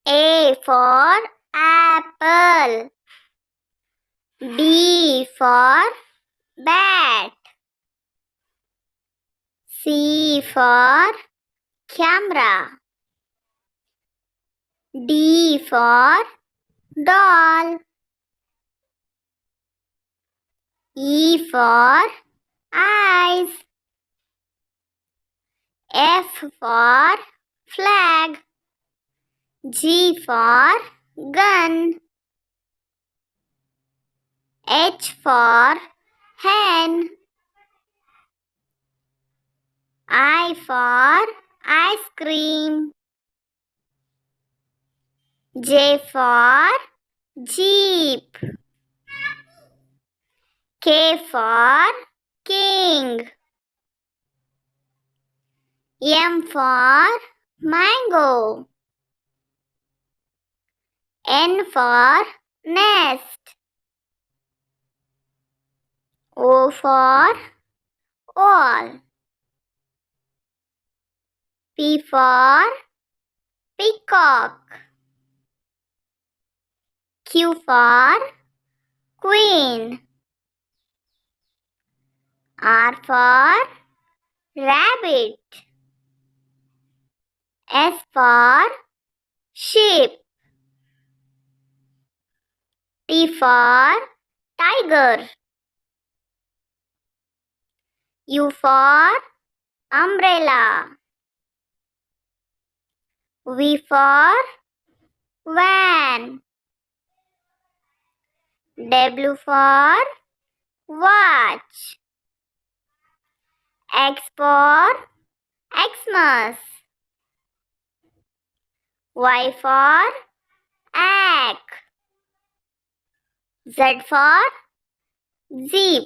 A for apple. B for bat. C for camera. D for doll. E for eyes. F for flag. G for gun. H for hen. I for ice cream. J for jeep. K for king. M for mango. N for nest. O for owl. P for peacock. Q for queen. R for rabbit. S for sheep. T for tiger. U for umbrella. V for van. W for watch. X for Xmas. Y for egg. Z for zip.